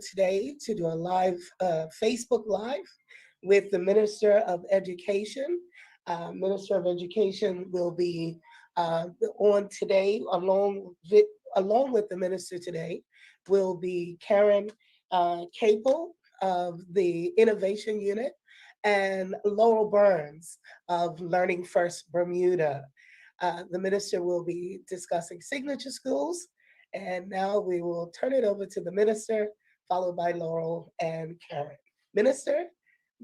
today to do a live Facebook Live with the Minister of Education. Minister of Education will be on today along with the minister today will be Karen Capel of the Innovation Unit and Laurel Burns of Learning First Bermuda. The minister will be discussing signature schools, and now we will turn it over to the minister, followed by Laurel and Karen. Minister,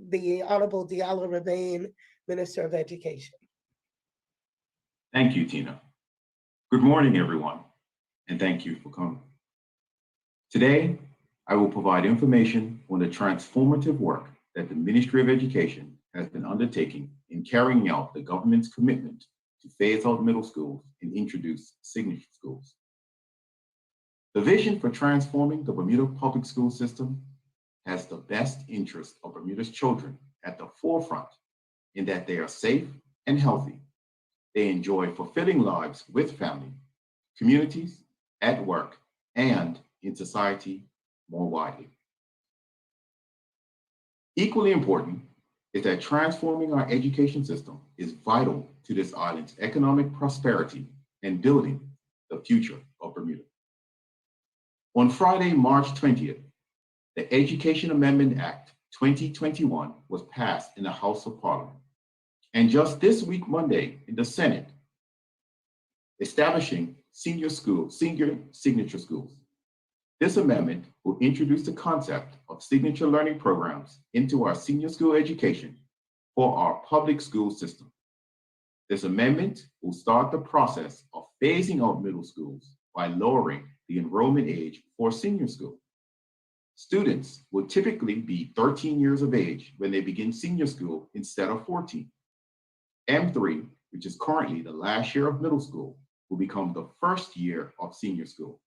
the Honorable Diallo Rabain, Minister of Education. Thank you, Tina. Good morning, everyone, and thank you for coming. Today, I will provide information on the transformative work that the Ministry of Education has been undertaking in carrying out the government's commitment to phase out middle schools and introduce signature schools. The vision for transforming the Bermuda public school system has the best interest of Bermuda's children at the forefront in that they are safe and healthy. They enjoy fulfilling lives with family, communities, at work, and in society more widely. Equally important is that transforming our education system is vital to this island's economic prosperity and building the future of Bermuda. On Friday, March 20th, the Education Amendment Act 2021 was passed in the House of Parliament. And just this week, Monday, in the Senate, establishing senior signature schools. This amendment will introduce the concept of signature learning programs into our senior school education for our public school system. This amendment will start the process of phasing out middle schools by lowering the enrollment age for senior school. Students will typically be 13 years of age when they begin senior school instead of 14. M3, which is currently the last year of middle school, will become the first year of senior school.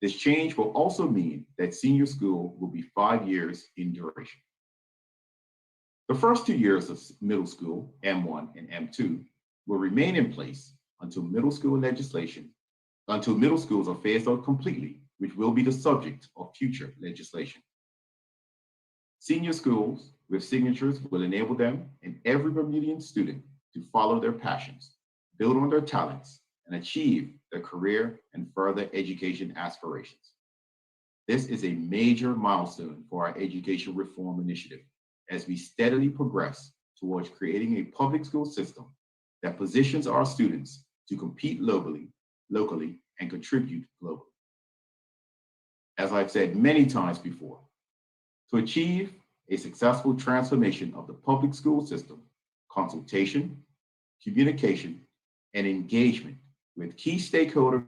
This change will also mean that senior school will be 5 years in duration. The first 2 years of middle school, M1 and M2, will remain in place until middle schools are phased out completely, which will be the subject of future legislation. Senior schools with signatures will enable them and every Bermudian student to follow their passions, build on their talents, and achieve their career and further education aspirations. This is a major milestone for our education reform initiative as we steadily progress towards creating a public school system that positions our students to compete locally, and contribute globally. As I've said many times before, to achieve a successful transformation of the public school system, consultation, communication, and engagement with key stakeholder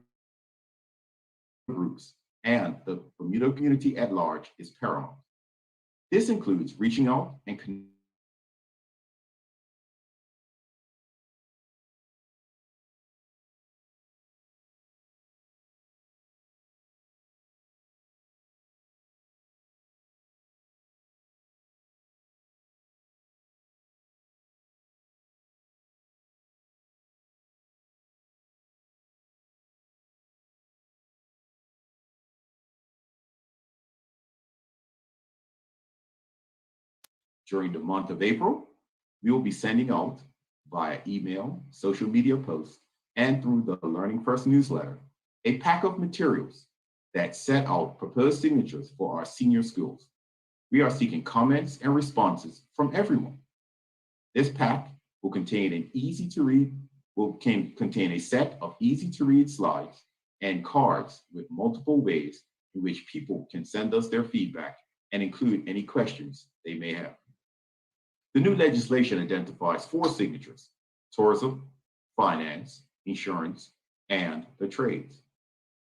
groups and the Bermuda community at large is paramount. This includes reaching out and during the month of April, we will be sending out via email, social media posts, and through the Learning First newsletter, a pack of materials that set out proposed signatures for our senior schools. We are seeking comments and responses from everyone. This pack will contain contain a set of easy to read slides and cards with multiple ways in which people can send us their feedback and include any questions they may have. The new legislation identifies 4 signatures: tourism, finance, insurance, and the trades.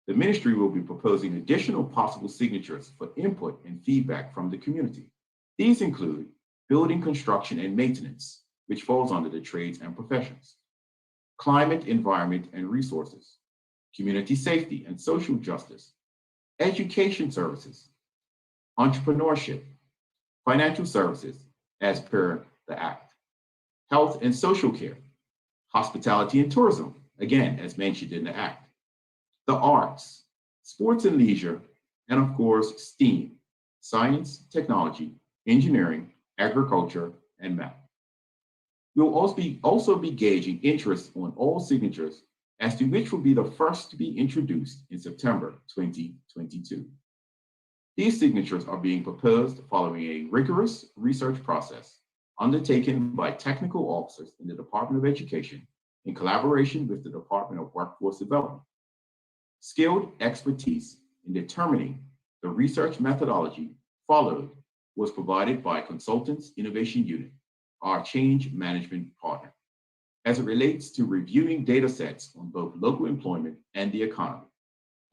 The ministry will be proposing additional possible signatures for input and feedback from the community. These include building construction and maintenance, which falls under the trades and professions, climate, environment, and resources, community safety and social justice, education services, entrepreneurship, financial services, as per the Act, health and social care, hospitality and tourism, again, as mentioned in the Act, the arts, sports and leisure, and of course, STEAM, science, technology, engineering, agriculture, and math. We will also be gauging interest on all signatures as to which will be the first to be introduced in September 2022. These signatures are being proposed following a rigorous research process undertaken by technical officers in the Department of Education in collaboration with the Department of Workforce Development. Skilled expertise in determining the research methodology followed was provided by Consultants Innovation Unit, our change management partner, as it relates to reviewing data sets on both local employment and the economy,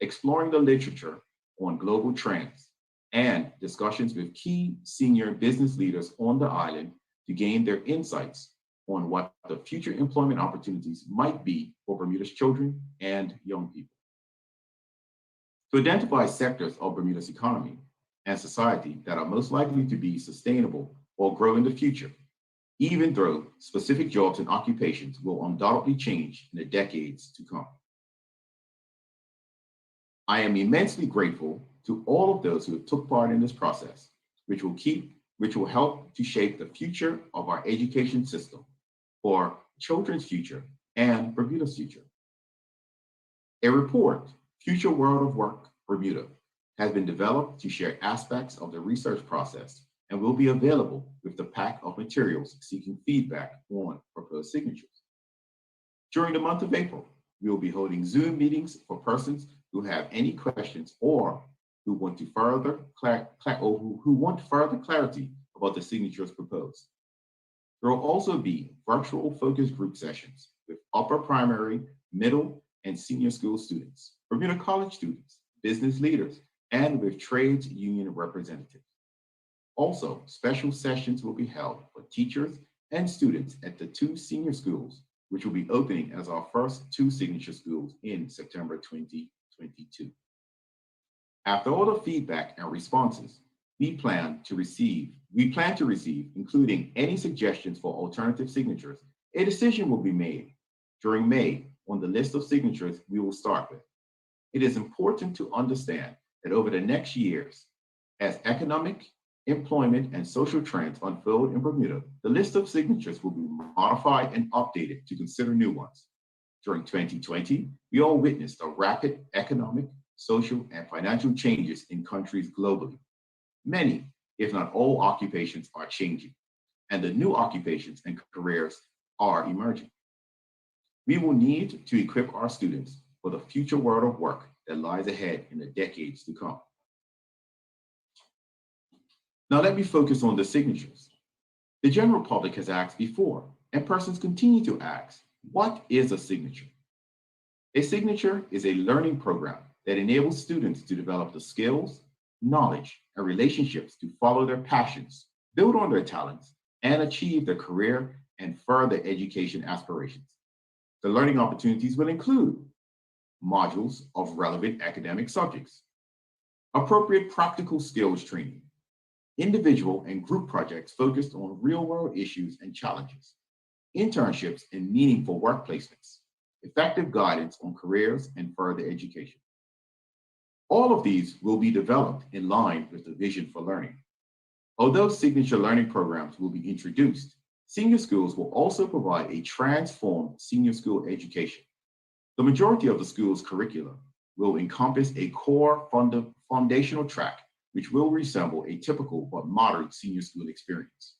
exploring the literature on global trends, and discussions with key senior business leaders on the island to gain their insights on what the future employment opportunities might be for Bermuda's children and young people. To identify sectors of Bermuda's economy and society that are most likely to be sustainable or grow in the future, even though specific jobs and occupations will undoubtedly change in the decades to come. I am immensely grateful to all of those who took part in this process, which will help to shape the future of our education system for children's future and Bermuda's future. A report, Future World of Work Bermuda, has been developed to share aspects of the research process and will be available with the pack of materials seeking feedback on proposed signatures. During the month of April, we will be holding Zoom meetings for persons who have any questions or who want further clarity about the signatures proposed. There will also be virtual focus group sessions with upper primary, middle, and senior school students, Bermuda College students, business leaders, and with trades union representatives. Also, special sessions will be held for teachers and students at the 2 senior schools, which will be opening as our first 2 signature schools in September 2022. After all the feedback and responses we plan to receive, including any suggestions for alternative signatures, a decision will be made during May on the list of signatures we will start with. It is important to understand that over the next years, as economic, employment, and social trends unfold in Bermuda, the list of signatures will be modified and updated to consider new ones. During 2020, we all witnessed a rapid economic, social, and financial changes in countries globally. Many, if not all, occupations are changing, and the new occupations and careers are emerging. We will need to equip our students for the future world of work that lies ahead in the decades to come. Now let me focus on the signatures. The general public has asked before, and persons continue to ask, what is a signature? A signature is a learning program that enables students to develop the skills, knowledge, and relationships to follow their passions, build on their talents, and achieve their career and further education aspirations. The learning opportunities will include modules of relevant academic subjects, appropriate practical skills training, individual and group projects focused on real-world issues and challenges, internships and meaningful work placements, effective guidance on careers and further education. All of these will be developed in line with the vision for learning. Although signature learning programs will be introduced, senior schools will also provide a transformed senior school education. The majority of the school's curricula will encompass a core foundational track, which will resemble a typical but modern senior school experience.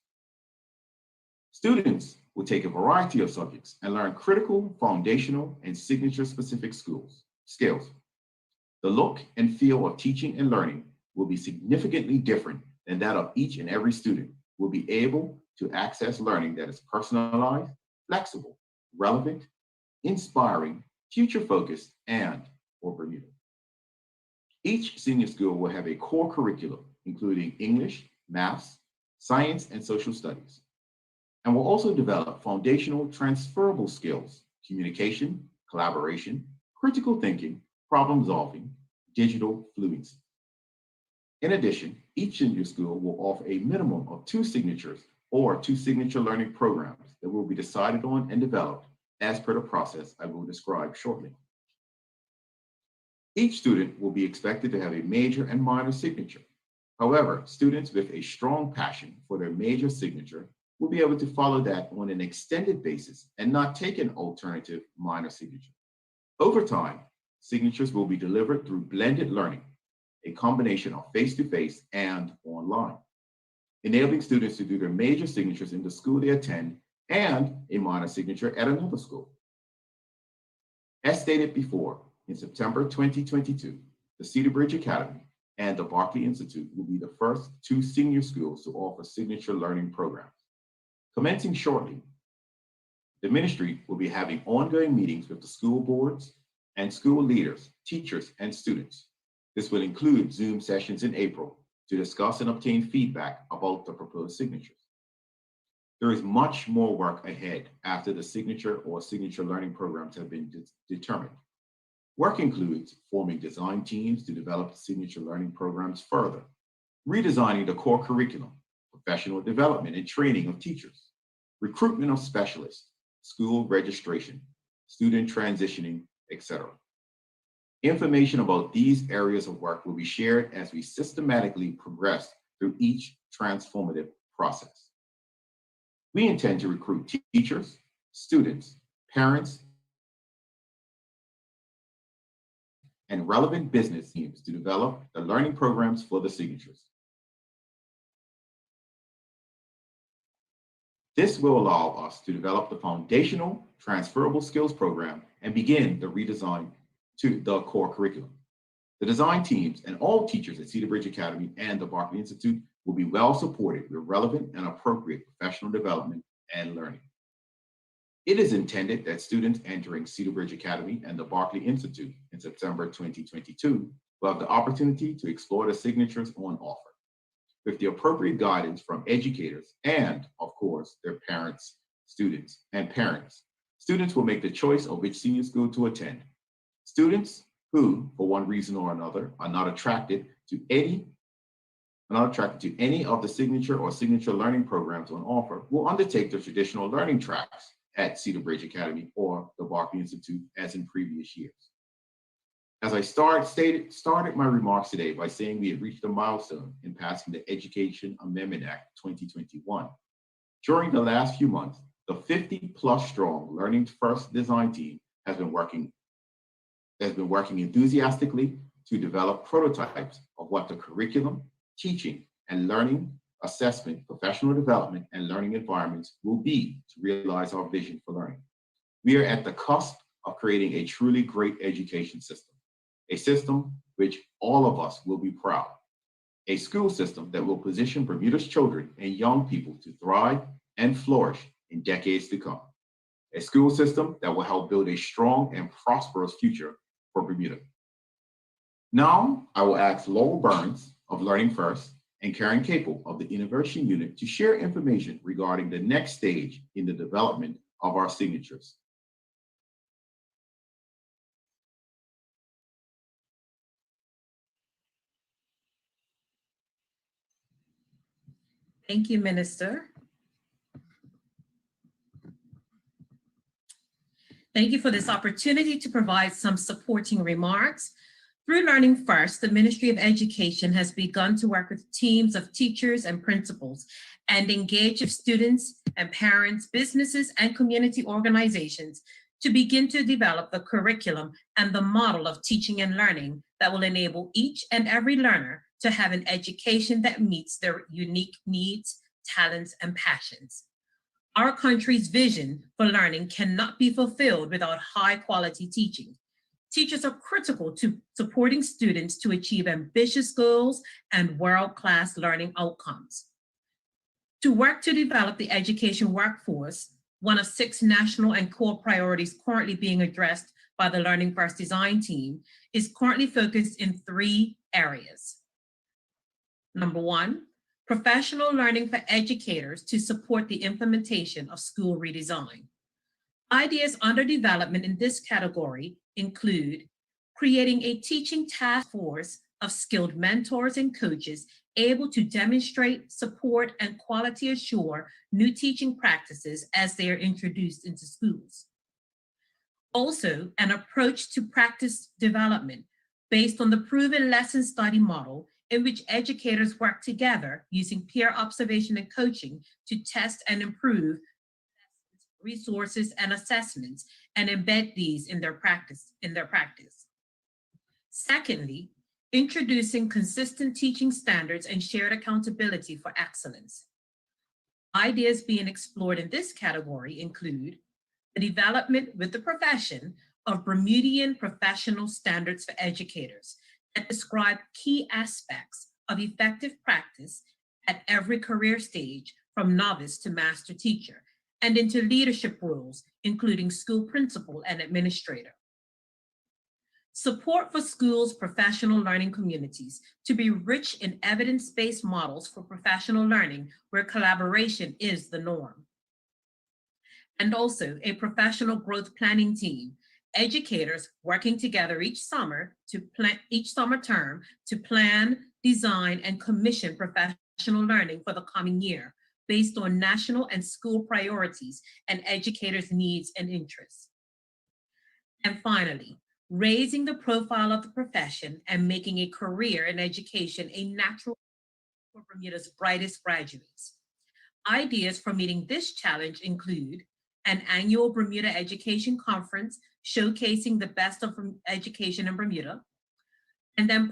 Students will take a variety of subjects and learn critical, foundational, and signature-specific skills. The look and feel of teaching and learning will be significantly different than that of each and every student will be able to access learning that is personalized, flexible, relevant, inspiring, future-focused, and for Bermuda. Each senior school will have a core curriculum, including English, maths, science, and social studies, and will also develop foundational transferable skills, communication, collaboration, critical thinking, problem solving, digital fluency. In addition, each senior school will offer a minimum of 2 signatures or 2 signature learning programs that will be decided on and developed as per the process I will describe shortly. Each student will be expected to have a major and minor signature. However, students with a strong passion for their major signature will be able to follow that on an extended basis and not take an alternative minor signature. Over time, signatures will be delivered through blended learning, a combination of face-to-face and online, enabling students to do their major signatures in the school they attend and a minor signature at another school. As stated before, in September 2022, the Cedar Bridge Academy and the Barclay Institute will be the first two senior schools to offer signature learning programs. Commencing shortly, the ministry will be having ongoing meetings with the school boards and school leaders, teachers, and students. This will include Zoom sessions in April to discuss and obtain feedback about the proposed signatures. There is much more work ahead after the signature or signature learning programs have been determined. Work includes forming design teams to develop signature learning programs further, redesigning the core curriculum, professional development and training of teachers, recruitment of specialists, school registration, student transitioning, etc. Information about these areas of work will be shared as we systematically progress through each transformative process. We intend to recruit teachers, students, parents, and relevant business teams to develop the learning programs for the signatures. This will allow us to develop the foundational transferable skills program and begin the redesign to the core curriculum. The design teams and all teachers at Cedar Bridge Academy and the Barclay Institute will be well supported with relevant and appropriate professional development and learning. It is intended that students entering Cedar Bridge Academy and the Barclay Institute in September 2022 will have the opportunity to explore the signatures on offer, with the appropriate guidance from educators and, of course, their parents, students, and parents. Students will make the choice of which senior school to attend. Students who, for one reason or another, are not attracted to any of the signature or signature learning programs on offer will undertake the traditional learning tracks at Cedar Bridge Academy or the Barclay Institute as in previous years. As I started my remarks today by saying we had reached a milestone in passing the Education Amendment Act 2021. During the last few months, the 50+ strong Learning First design team has been working enthusiastically to develop prototypes of what the curriculum, teaching, and learning, assessment, professional development, and learning environments will be to realize our vision for learning. We are at the cusp of creating a truly great education system, a system which all of us will be proud, a school system that will position Bermuda's children and young people to thrive and flourish in decades to come, a school system that will help build a strong and prosperous future for Bermuda. Now, I will ask Laurel Burns of Learning First and Karen Capel of the Innovation Unit to share information regarding the next stage in the development of our signatures. Thank you, Minister. Thank you for this opportunity to provide some supporting remarks. Through Learning First, the Ministry of Education has begun to work with teams of teachers and principals and engage with students and parents, businesses, and community organizations to begin to develop the curriculum and the model of teaching and learning that will enable each and every learner to have an education that meets their unique needs, talents, and passions. Our country's vision for learning cannot be fulfilled without high-quality teaching. Teachers are critical to supporting students to achieve ambitious goals and world-class learning outcomes. To work to develop the education workforce, one of 6 national and core priorities currently being addressed by the Learning First design team is currently focused in 3 areas. Number 1, professional learning for educators to support the implementation of school redesign. Ideas under development in this category include creating a teaching task force of skilled mentors and coaches able to demonstrate, support, and quality assure new teaching practices as they are introduced into schools. Also, an approach to practice development based on the proven lesson study model in which educators work together using peer observation and coaching to test and improve resources and assessments and embed these in their practice. Secondly, introducing consistent teaching standards and shared accountability for excellence. Ideas being explored in this category include the development with the profession of Bermudian professional standards for educators that describe key aspects of effective practice at every career stage from novice to master teacher and into leadership roles, including school principal and administrator. Support for schools' professional learning communities to be rich in evidence-based models for professional learning where collaboration is the norm. And also a professional growth planning team, educators working together each summer term to plan, design, and commission professional learning for the coming year based on national and school priorities and educators' needs and interests. And finally, raising the profile of the profession and making a career in education a natural for Bermuda's brightest graduates. Ideas for meeting this challenge include an annual Bermuda Education Conference showcasing the best of education in Bermuda, and then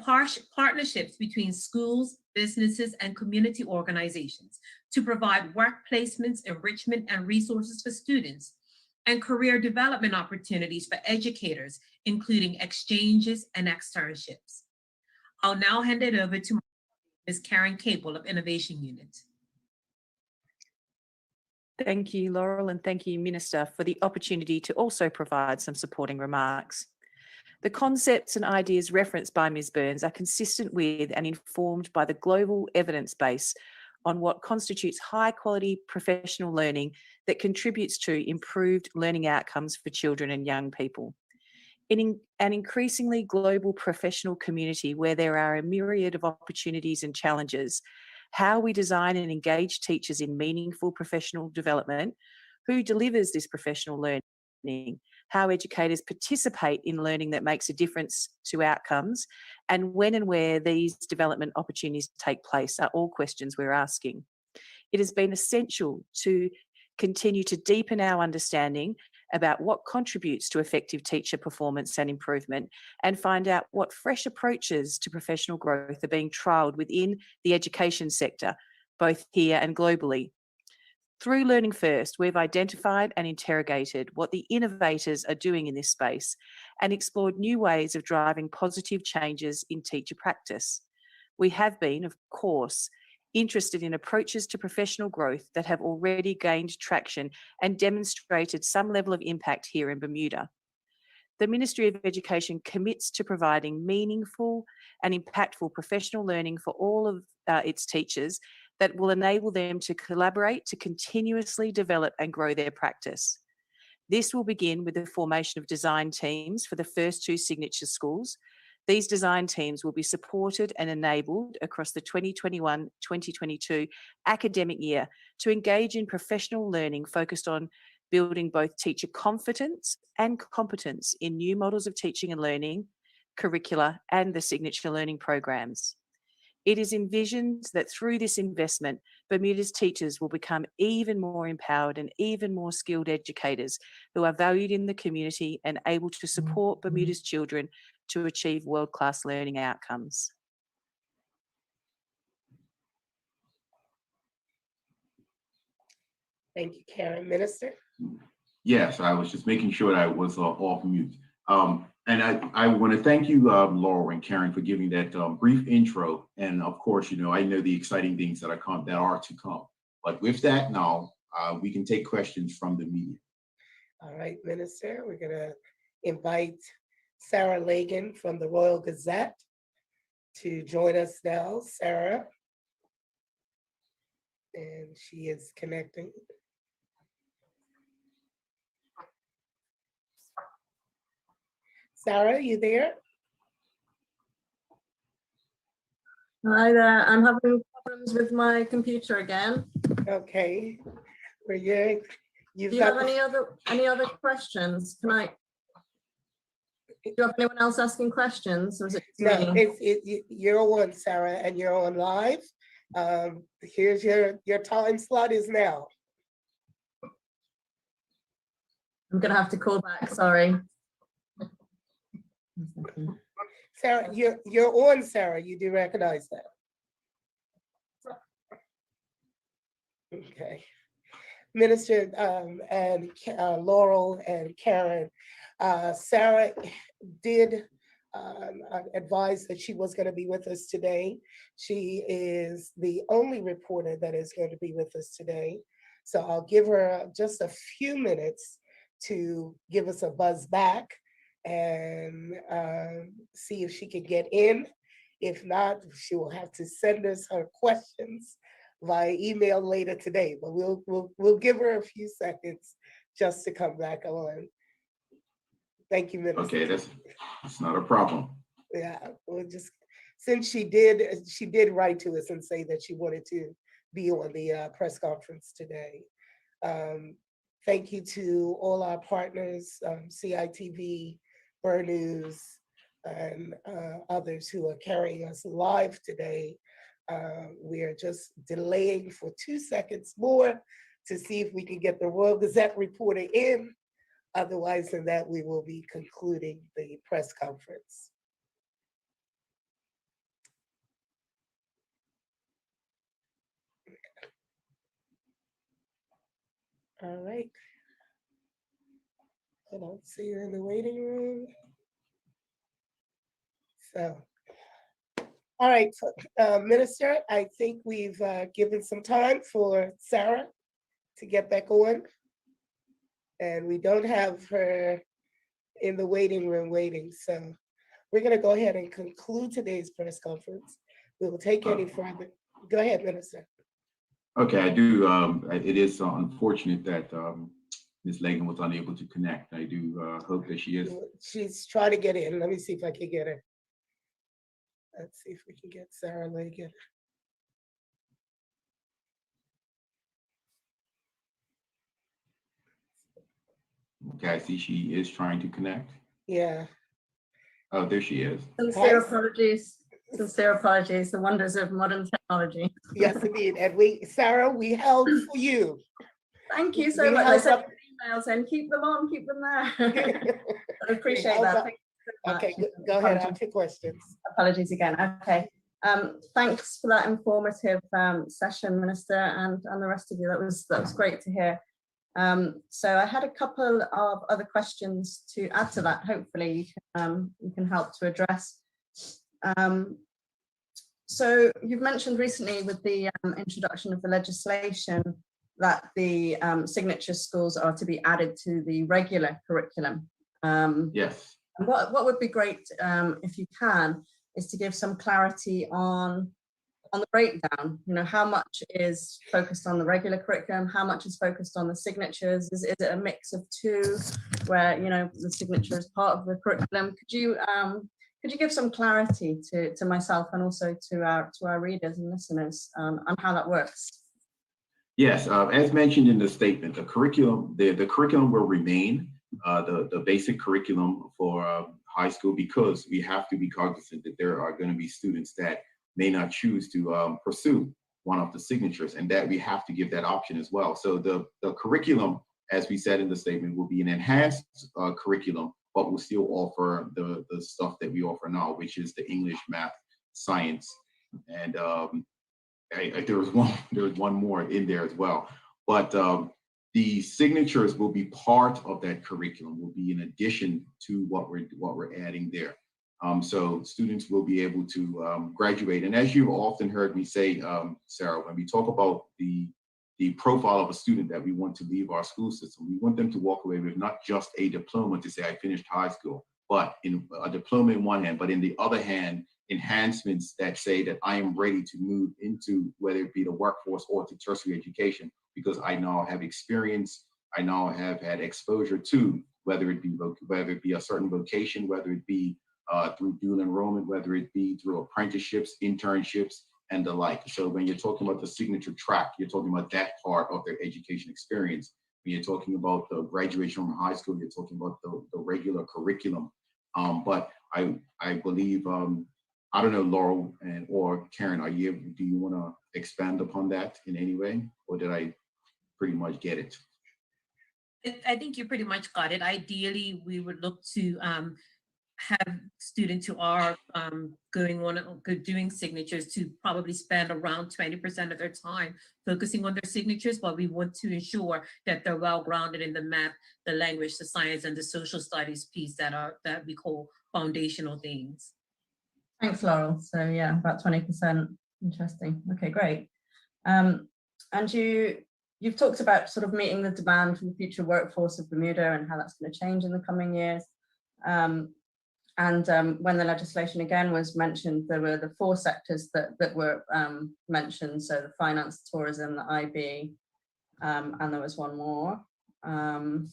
partnerships between schools, businesses, and community organizations to provide work placements, enrichment, and resources for students, and career development opportunities for educators, including exchanges and externships. I'll now hand it over to Ms. Karen Capel of Innovation Unit. Thank you, Laurel, and thank you, Minister, for the opportunity to also provide some supporting remarks. The concepts and ideas referenced by Ms. Burns are consistent with and informed by the global evidence base on what constitutes high-quality professional learning that contributes to improved learning outcomes for children and young people. In an increasingly global professional community where there are a myriad of opportunities and challenges, how we design and engage teachers in meaningful professional development, who delivers this professional learning, how educators participate in learning that makes a difference to outcomes, and when and where these development opportunities take place are all questions we're asking. It has been essential to continue to deepen our understanding about what contributes to effective teacher performance and improvement, and find out what fresh approaches to professional growth are being trialled within the education sector, both here and globally. Through Learning First, we've identified and interrogated what the innovators are doing in this space and explored new ways of driving positive changes in teacher practice. We have been, of course, interested in approaches to professional growth that have already gained traction and demonstrated some level of impact here in Bermuda. The Ministry of Education commits to providing meaningful and impactful professional learning for all of its teachers that will enable them to collaborate to continuously develop and grow their practice. This will begin with the formation of design teams for the first 2 signature schools. These design teams will be supported and enabled across the 2021-2022 academic year to engage in professional learning focused on building both teacher confidence and competence in new models of teaching and learning, curricula, and the signature learning programs. It is envisioned that through this investment, Bermuda's teachers will become even more empowered and even more skilled educators who are valued in the community and able to support Bermuda's children to achieve world-class learning outcomes. Thank you, Karen. Minister? Yes, I was just making sure that I was off mute. And I want to thank you, Laurel and Karen, for giving that brief intro. And of course, I know the exciting things that are to come. But with that now, we can take questions from the media. All right, Minister, we're going to invite Sarah Lagan from the Royal Gazette to join us now. Sarah, and she is connecting. Sarah, you there? Hi there, I'm having problems with my computer again. Okay, we're here. Do you have any other questions? Can I? Do you have anyone else asking questions, or is it just No, me? you're on, Sarah, and you're on live. Here's your time slot is now. I'm gonna have to call back, sorry. Sarah, you're on, Sarah. You do recognize that. Okay. Minister and Laurel and Karen, Sarah did advise that she was going to be with us today. She is the only reporter that is going to be with us today. So I'll give her just a few minutes to give us a buzz back and see if she can get in. If not, she will have to send us her questions via email later today, but we'll give her a few seconds just to come back on. Thank you, Minister. Okay, that's not a problem. Yeah, we'll just, since she did write to us and say that she wanted to be on the press conference today. Thank you to all our partners, CITV, Burn News, and others who are carrying us live today. We are just delaying for 2 seconds more to see if we can get the Royal Gazette reporter in. Otherwise than that, we will be concluding the press conference. All right. I don't see her in the waiting room. So, all right, Minister, I think we've given some time for Sarah to get back on. And we don't have her in the waiting room waiting. So we're going to go ahead and conclude today's press conference. We will take any further. Go ahead, Minister. Okay, I do. It is unfortunate that Ms. Lagan was unable to connect. I do hope that she is. She's trying to get in. Let me see if I can get her. Let's see if we can get Sarah Lagan. Okay, I see she is trying to connect. Yeah. Oh, there she is. Sincere apologies. Sincere apologies. The wonders of modern technology. Yes, indeed. And Sarah, we held for you. Thank you so much. I sent emails and keep them on, keep them there. I appreciate that. Thank you so much. Okay, go ahead. Ask your questions. Apologies again. Okay. Thanks for that informative session, Minister, and the rest of you. That was great to hear. So I had a couple of other questions to add to that. Hopefully you can help to address. So you've mentioned recently with the introduction of the legislation that the signature schools are to be added to the regular curriculum. Yes. What would be great, if you can, is to give some clarity on the breakdown. You know, how much is focused on the regular curriculum, how much is focused on the signatures? Is it a mix of two, where, you know, the signature is part of the curriculum? Could you give some clarity to myself and also to our readers and listeners on how that works? Yes, as mentioned in the statement, the curriculum will remain the basic curriculum for high school, because we have to be cognizant that there are going to be students that may not choose to pursue one of the signatures, and that we have to give that option as well. So the curriculum, as we said in the statement, will be an enhanced curriculum, but will still offer the stuff that we offer now, which is the English, math, science, and there was one more in there as well. But the signatures will be part of that curriculum, will be in addition to what we're adding there. So students will be able to graduate. And as you've often heard me say, Sarah, when we talk about the profile of a student that we want to leave our school system, we want them to walk away with not just a diploma to say I finished high school, but in a diploma in one hand, but in the other hand, enhancements that say that I am ready to move into, whether it be the workforce or to tertiary education, because I now have experience, I now have had exposure to, whether it be a certain vocation, whether it be through dual enrollment, whether it be through apprenticeships, internships, and the like. So when you're talking about the signature track, you're talking about that part of their education experience. When you're talking about the graduation from high school, you're talking about the regular curriculum. But I believe, I don't know, Laurel or Karen, do you want to expand upon that in any way, or did I pretty much get it? I think you pretty much got it. Ideally, we would look to have students who are doing signatures to probably spend around 20% of their time focusing on their signatures, but we want to ensure that they're well grounded in the math, the language, the science, and the social studies piece that we call foundational things. Thanks, Laurel. So yeah, about 20%. Interesting. Okay, great. And you've talked about sort of meeting the demand from the future workforce of Bermuda and how that's going to change in the coming years. When the legislation again was mentioned, there were the 4 sectors that were mentioned. So the finance, tourism, the IB, and there was one more. The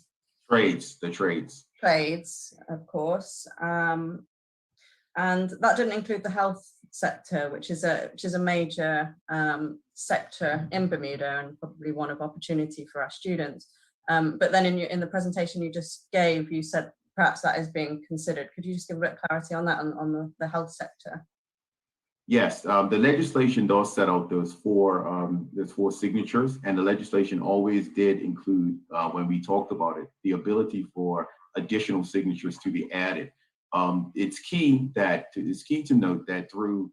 trades. Trades, of course. And that didn't include the health sector, which is a major sector in Bermuda and probably one of opportunity for our students. But then in the presentation you just gave, you said perhaps that is being considered. Could you just give a bit of clarity on that, on the health sector? Yes, the legislation does set out those four signatures, and the legislation always did include, when we talked about it, the ability for additional signatures to be added. It's key to note that through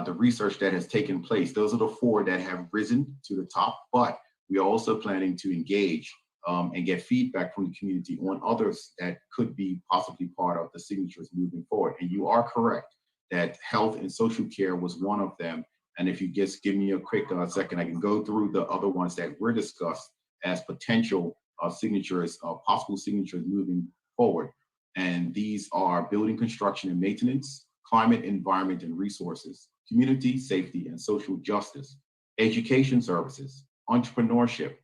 the research that has taken place, those are the 4 that have risen to the top, but we are also planning to engage and get feedback from the community on others that could be possibly part of the signatures moving forward. And you are correct that health and social care was one of them. And if you just give me a quick second, I can go through the other ones that were discussed as potential signatures, possible signatures moving forward. And these are building construction and maintenance, climate, environment, and resources, community safety and social justice, education services, entrepreneurship,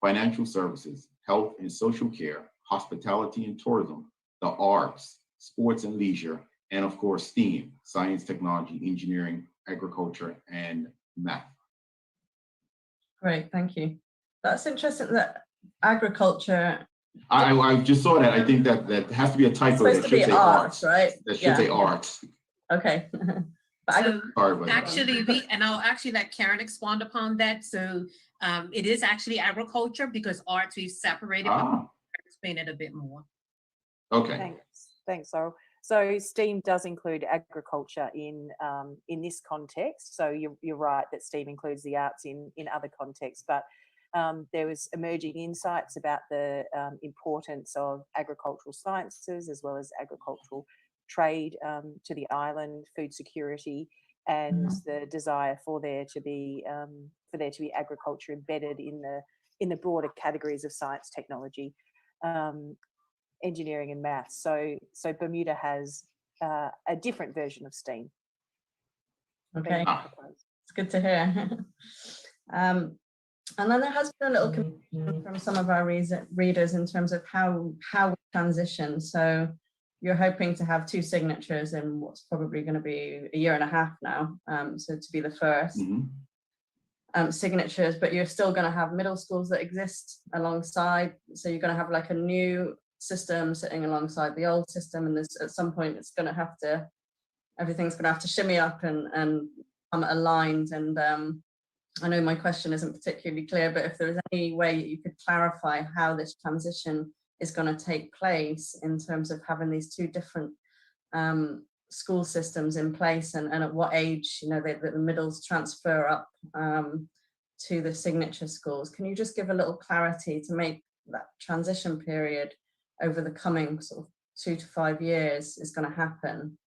financial services, health and social care, hospitality and tourism, the arts, sports and leisure, and of course, STEAM, science, technology, engineering, agriculture, and math. Great, thank you. That's interesting that agriculture. I just saw that. I think that has to be a typo. It's supposed to be arts, right? That should say arts. Okay. So I'll actually let Karen expand upon that. So it is actually agriculture because arts we've separated. I'll explain it a bit more. Okay. Thanks, Laurel. So STEAM does include agriculture in this context. So you're right that STEAM includes the arts in other contexts, but there was emerging insights about the importance of agricultural sciences as well as agricultural trade to the island, food security, and the desire for there to be agriculture embedded in the broader categories of science, technology, engineering, and maths. So Bermuda has a different version of STEAM. Okay, it's good to hear. And then there has been a little confusion from some of our readers in terms of how we transition. So you're hoping to have 2 signatures in what's probably going to be a year and a half now. So to be the first signatures, but you're still going to have middle schools that exist alongside. So you're going to have like a new system sitting alongside the old system, and there's at some point everything's going to have to shimmy up and come aligned. And I know my question isn't particularly clear, but if there was any way you could clarify how this transition is going to take place in terms of having these 2 different school systems in place, and at what age the middles transfer up to the signature schools. Can you just give a little clarity to make that transition period over the coming sort of 2 to 5 years is going to happen?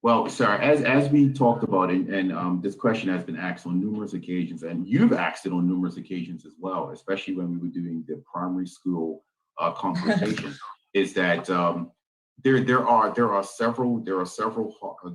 Well, Sarah, as we talked about it, and this question has been asked on numerous occasions, and you've asked it on numerous occasions as well, especially when we were doing the primary school consultation, is that there are several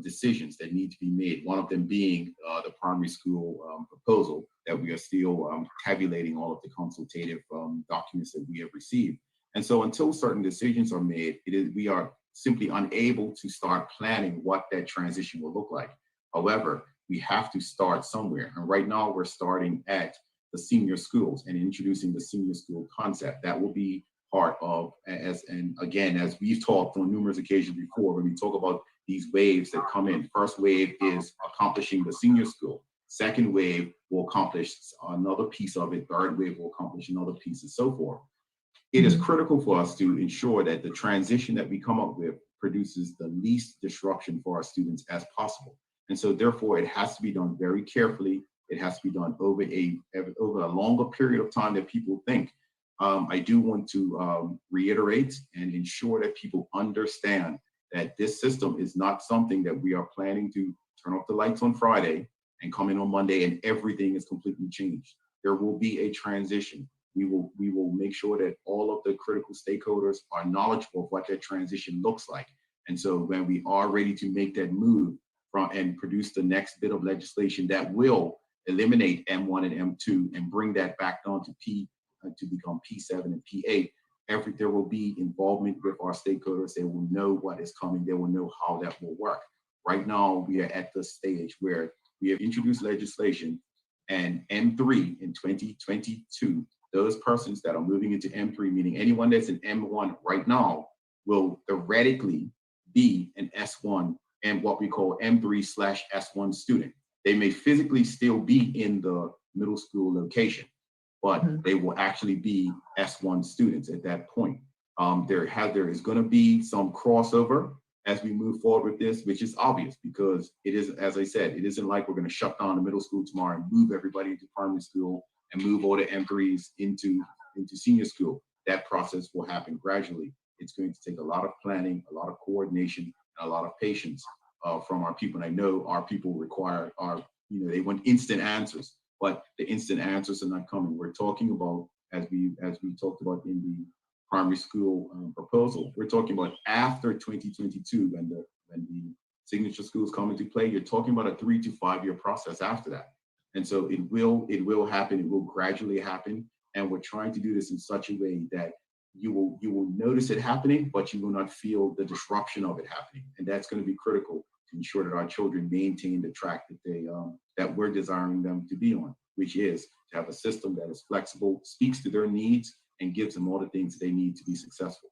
decisions that need to be made. One of them being the primary school proposal that we are still tabulating all of the consultative documents that we have received. And so until certain decisions are made, we are simply unable to start planning what that transition will look like. However, we have to start somewhere. And right now we're starting at the senior schools and introducing the senior school concept. That will be part of, and again, as we've talked on numerous occasions before, when we talk about these waves that come in. First wave is accomplishing the senior school. Second wave will accomplish another piece of it. Third wave will accomplish another piece, and so forth. It is critical for us to ensure that the transition that we come up with produces the least disruption for our students as possible. And so therefore, it has to be done very carefully. It has to be done over a longer period of time than people think. I do want to reiterate and ensure that people understand that this system is not something that we are planning to turn off the lights on Friday and come in on Monday and everything is completely changed. There will be a transition. We will make sure that all of the critical stakeholders are knowledgeable of what that transition looks like. And so when we are ready to make that move and produce the next bit of legislation that will eliminate M1 and M2 and bring that back down to to become P7 and P8, there will be involvement with our stakeholders. They will know what is coming. They will know how that will work. Right now, we are at the stage where we have introduced legislation, and M3 in 2022, those persons that are moving into M3, meaning anyone that's in M1 right now, will theoretically be an S1 and what we call M3/S1 student. They may physically still be in the middle school location, but they will actually be S1 students at that point. There is going to be some crossover as we move forward with this, which is obvious because it is, as I said, it isn't like we're going to shut down the middle school tomorrow and move everybody into primary school and move all the M3s into senior school. That process will happen gradually. It's going to take a lot of planning, a lot of coordination, and a lot of patience from our people. And I know our people require they want instant answers, but the instant answers are not coming. We're talking about, as we talked about in the primary school proposal, we're talking about after 2022 when the signature schools come into play. You're talking about a 3 to 5 year process after that. And so it will happen. It will gradually happen. And we're trying to do this in such a way that you will notice it happening, but you will not feel the disruption of it happening. And that's going to be critical to ensure that our children maintain the track that we're desiring them to be on, which is to have a system that is flexible, speaks to their needs, and gives them all the things they need to be successful.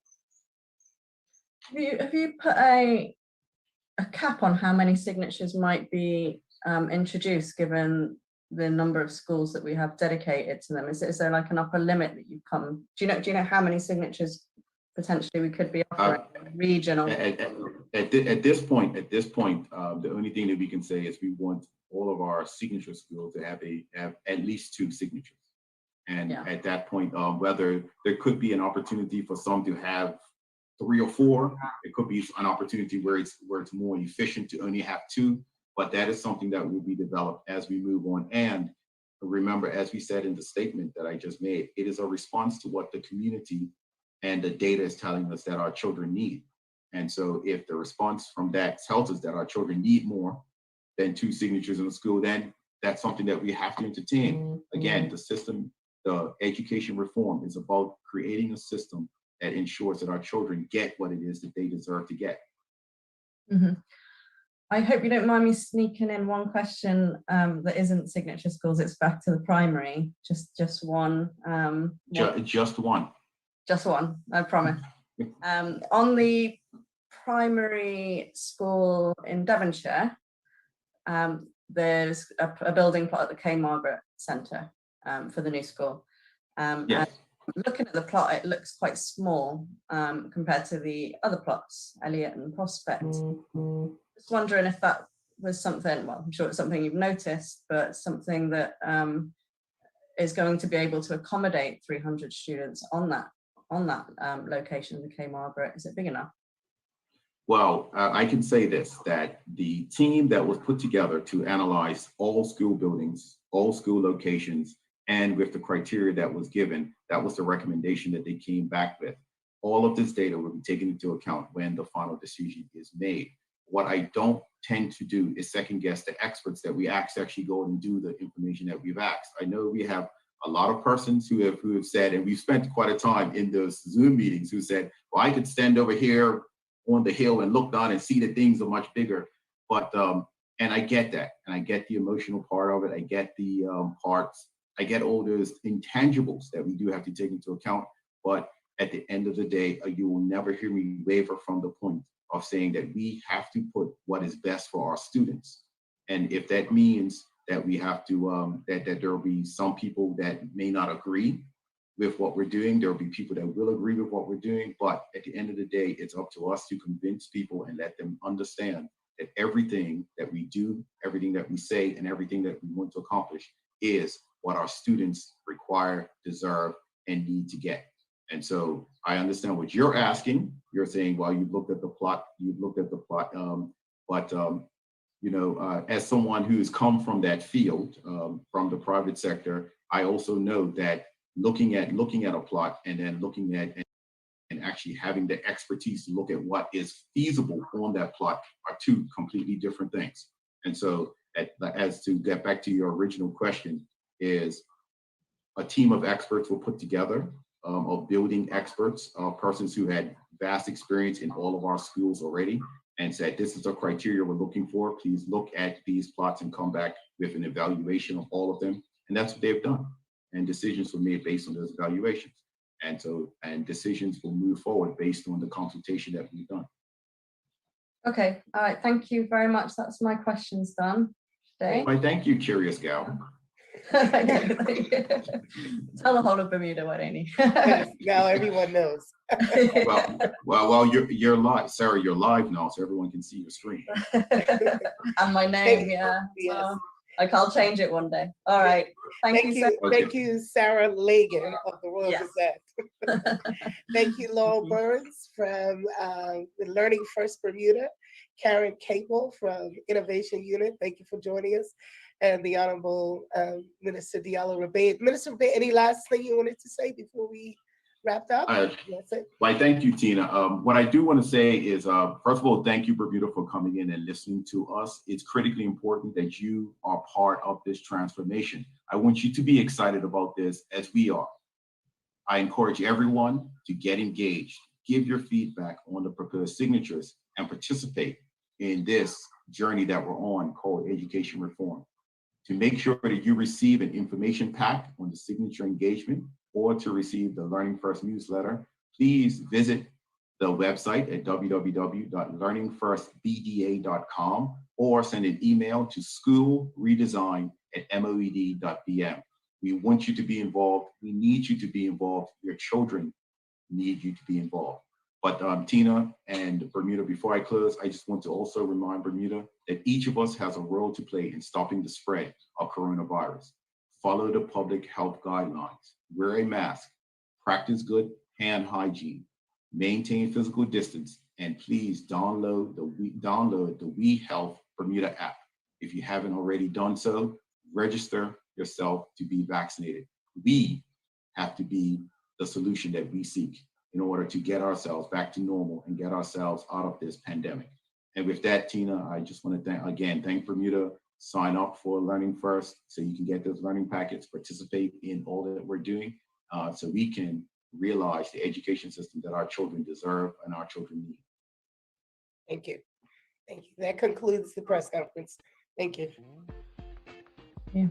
Have you put a cap on how many signatures might be introduced, given the number of schools that we have dedicated to them? Is there like an upper limit that you come? Do you know how many signatures potentially we could be offering regional? At this point, the only thing that we can say is we want all of our signature schools to have at least 2 signatures. And at that point, whether there could be an opportunity for some to have 3 or 4, it could be an opportunity where it's more efficient to only have 2. But that is something that will be developed as we move on. And remember, as we said in the statement that I just made, it is a response to what the community and the data is telling us that our children need. And so if the response from that tells us that our children need more than 2 signatures in the school, then that's something that we have to entertain. Again, the education reform is about creating a system that ensures that our children get what it is that they deserve to get. I hope you don't mind me sneaking in one question that isn't signature schools. It's back to the primary. Just one. Just one. Just one, I promise. On the primary school in Devonshire, there's a building plot at the K. Margaret Centre for the new school. Yes. And looking at the plot, it looks quite small compared to the other plots, Elliott and Prospect. Just wondering if that was something, well, I'm sure it's something you've noticed, but something that is going to be able to accommodate 300 students on that location, the K. Margaret. Is it big enough? Well, I can say this, that the team that was put together to analyze all school buildings, all school locations, and with the criteria that was given, that was the recommendation that they came back with. All of this data will be taken into account when the final decision is made. What I don't tend to do is second guess the experts that we actually go and do the information that we've asked. I know we have a lot of persons who have said, and we've spent quite a time in those Zoom meetings, who said, well, I could stand over here on the hill and look down and see that things are much bigger. But, and I get that. And I get the emotional part of it. I get the parts. I get all those intangibles that we do have to take into account. But at the end of the day, you will never hear me waver from the point of saying that we have to put what is best for our students. And if that means that we have to, that there will be some people that may not agree with what we're doing, there will be people that will agree with what we're doing, but at the end of the day, it's up to us to convince people and let them understand that everything that we do, everything that we say, and everything that we want to accomplish is what our students require, deserve, and need to get. And so I understand what you're asking. You're saying, well, you've looked at the plot, but you know, as someone who's come from that field, from the private sector, I also know that looking at a plot and then looking at and actually having the expertise to look at what is feasible on that plot are two completely different things. And so as to get back to your original question, is a team of experts were put together, of building experts, persons who had vast experience in all of our schools already, and said, this is the criteria we're looking for. Please look at these plots and come back with an evaluation of all of them. And that's what they've done. And decisions were made based on those evaluations. And so, and decisions will move forward based on the consultation that we've done. Okay, all right, thank you very much. That's my questions done today. Why, thank you, Curious Gal. Tell the whole of Bermuda, why don't you? Now everyone knows. Well, you're live, Sarah. You're live now, so everyone can see your screen. And my name, yeah. Yes. Well, like I'll change it one day. All right. Thank you. So Thank you, Sarah Lagan of the Royal Yes. Gazette. Thank you, Laurel Burns from the Learning First Bermuda, Karen Capel from Innovation Unit. Thank you for joining us. And the Honorable Minister Diallo Rabain. Minister Rabain, any last thing you wanted to say before we wrapped up? That's it. Well, thank you, Tina. What I do want to say is, first of all, thank you, Bermuda, for coming in and listening to us. It's critically important that you are part of this transformation. I want you to be excited about this as we are. I encourage everyone to get engaged, give your feedback on the proposed signatures, and participate in this journey that we're on called education reform. To make sure that you receive an information pack on the signature engagement or to receive the Learning First newsletter, please visit the website at www.learningfirstbda.com or send an email to schoolredesign@moed.bm. We want you to be involved. We need you to be involved. Your children need you to be involved. But Tina and Bermuda, before I close, I just want to also remind Bermuda that each of us has a role to play in stopping the spread of coronavirus. Follow the public health guidelines, wear a mask, practice good hand hygiene, maintain physical distance, and please download the We Health Bermuda app. If you haven't already done so, register yourself to be vaccinated. We have to be the solution that we seek in order to get ourselves back to normal and get ourselves out of this pandemic. And with that, Tina, I just want to thank Bermuda. Sign up for Learning First so you can get those learning packets, participate in all that we're doing so we can realize the education system that our children deserve and our children need. Thank you. Thank you. That concludes the press conference. Thank you. Yeah.